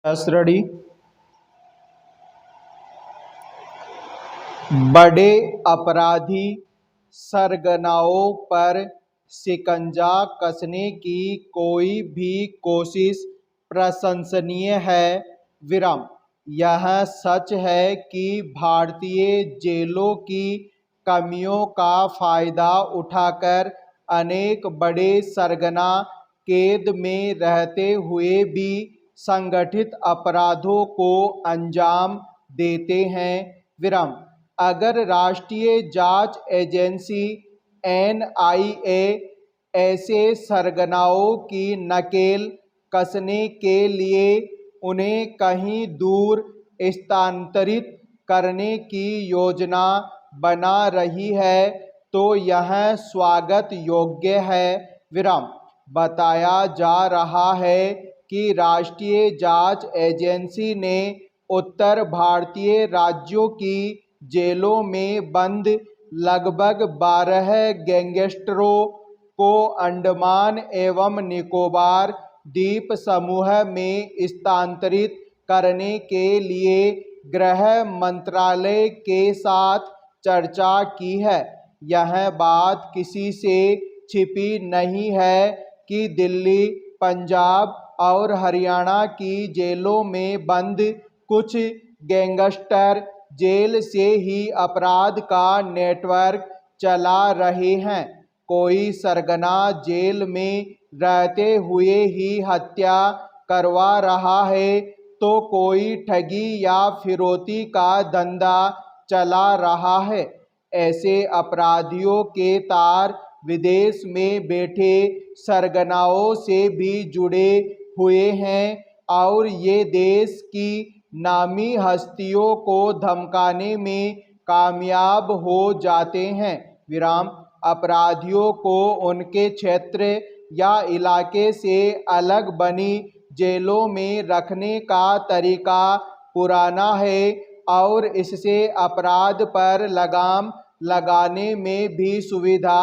असरड़ी बड़े अपराधी सरगनाओं पर शिकंजा कसने की कोई भी कोशिश प्रशंसनीय है। विराम। यह सच है कि भारतीय जेलों की कमियों का फायदा उठाकर अनेक बड़े सरगना कैद में रहते हुए भी संगठित अपराधों को अंजाम देते हैं। विराम। अगर राष्ट्रीय जांच एजेंसी एनआईए ऐसे सरगनाओं की नकेल कसने के लिए उन्हें कहीं दूर स्थानांतरित करने की योजना बना रही है तो यह स्वागत योग्य है। विराम। बताया जा रहा है कि राष्ट्रीय जांच एजेंसी ने उत्तर भारतीय राज्यों की जेलों में बंद लगभग 12 गैंगस्टरों को अंडमान एवं निकोबार द्वीप समूह में स्थानांतरित करने के लिए गृह मंत्रालय के साथ चर्चा की है। यह बात किसी से छिपी नहीं है कि दिल्ली, पंजाब और हरियाणा की जेलों में बंद कुछ गैंगस्टर जेल से ही अपराध का नेटवर्क चला रहे हैं। कोई सरगना जेल में रहते हुए ही हत्या करवा रहा है तो कोई ठगी या फिरौती का धंधा चला रहा है। ऐसे अपराधियों के तार विदेश में बैठे सरगनाओं से भी जुड़े हुए हैं और ये देश की नामी हस्तियों को धमकाने में कामयाब हो जाते हैं। विराम। अपराधियों को उनके क्षेत्र या इलाके से अलग बनी जेलों में रखने का तरीका पुराना है और इससे अपराध पर लगाम लगाने में भी सुविधा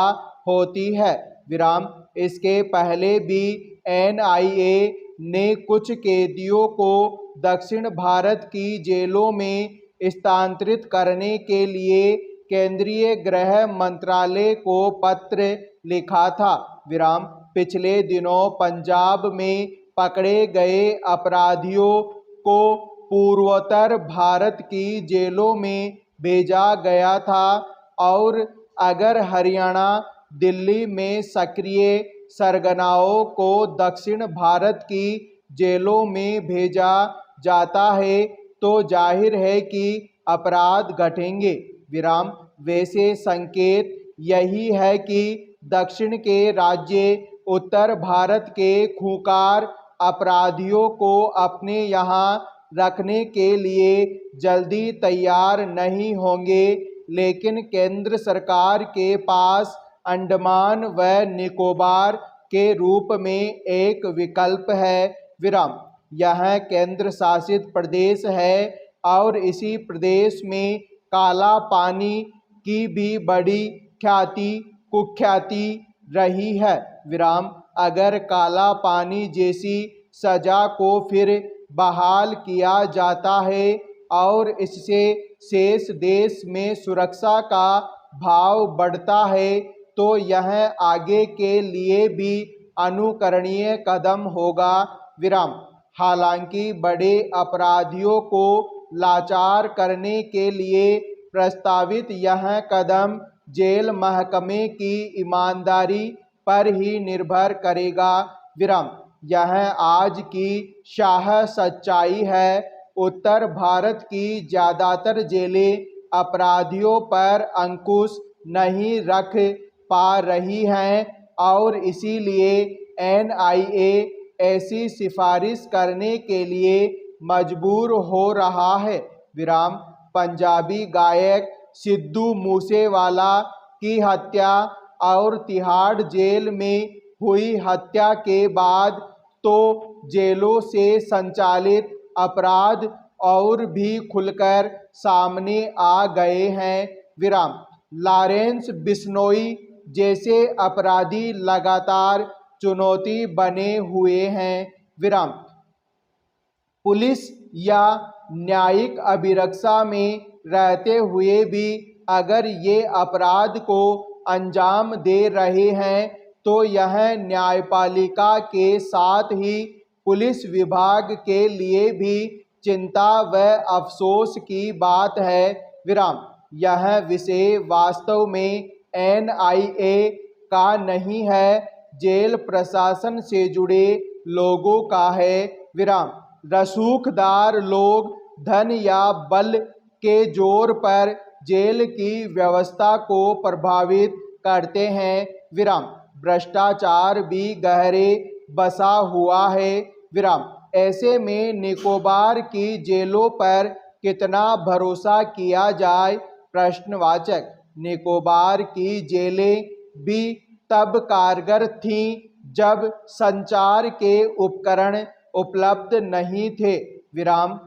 होती है। विराम। इसके पहले भी एनआईए ने कुछ कैदियों को दक्षिण भारत की जेलों में स्थानांतरित करने के लिए केंद्रीय गृह मंत्रालय को पत्र लिखा था। विराम। पिछले दिनों पंजाब में पकड़े गए अपराधियों को पूर्वोत्तर भारत की जेलों में भेजा गया था और अगर हरियाणा, दिल्ली में सक्रिय सरगनाओं को दक्षिण भारत की जेलों में भेजा जाता है तो जाहिर है कि अपराध घटेंगे। विराम। वैसे संकेत यही है कि दक्षिण के राज्य उत्तर भारत के खूंखार अपराधियों को अपने यहाँ रखने के लिए जल्दी तैयार नहीं होंगे, लेकिन केंद्र सरकार के पास अंडमान व निकोबार के रूप में एक विकल्प है। विराम। यह केंद्र शासित प्रदेश है और इसी प्रदेश में काला पानी की भी बड़ी ख्याति कुख्याति रही है। विराम। अगर काला पानी जैसी सजा को फिर बहाल किया जाता है और इससे शेष देश में सुरक्षा का भाव बढ़ता है तो यह आगे के लिए भी अनुकरणीय कदम होगा। विराम। हालांकि बड़े अपराधियों को लाचार करने के लिए प्रस्तावित यह कदम जेल महकमे की ईमानदारी पर ही निर्भर करेगा। विराम। यह आज की शाह सच्चाई है। उत्तर भारत की ज़्यादातर जेलें अपराधियों पर अंकुश नहीं रख पा रही हैं और इसीलिए एनआईए ऐसी सिफारिश करने के लिए मजबूर हो रहा है। विराम। पंजाबी गायक सिद्धू मूसेवाला की हत्या और तिहाड़ जेल में हुई हत्या के बाद तो जेलों से संचालित अपराध और भी खुलकर सामने आ गए हैं। विराम। लॉरेंस बिश्नोई जैसे अपराधी लगातार चुनौती बने हुए हैं। विराम। पुलिस या न्यायिक अभिरक्षा में रहते हुए भी अगर ये अपराध को अंजाम दे रहे हैं तो यह न्यायपालिका के साथ ही पुलिस विभाग के लिए भी चिंता व अफसोस की बात है। विराम। यह विषय वास्तव में एनआईए का नहीं है, जेल प्रशासन से जुड़े लोगों का है। विराम। रसूखदार लोग धन या बल के जोर पर जेल की व्यवस्था को प्रभावित करते हैं। विराम। भ्रष्टाचार भी गहरे बसा हुआ है। विराम। ऐसे में निकोबार की जेलों पर कितना भरोसा किया जाए? प्रश्नवाचक। निकोबार की जेलें भी तब कारगर थीं जब संचार के उपकरण उपलब्ध नहीं थे। विराम।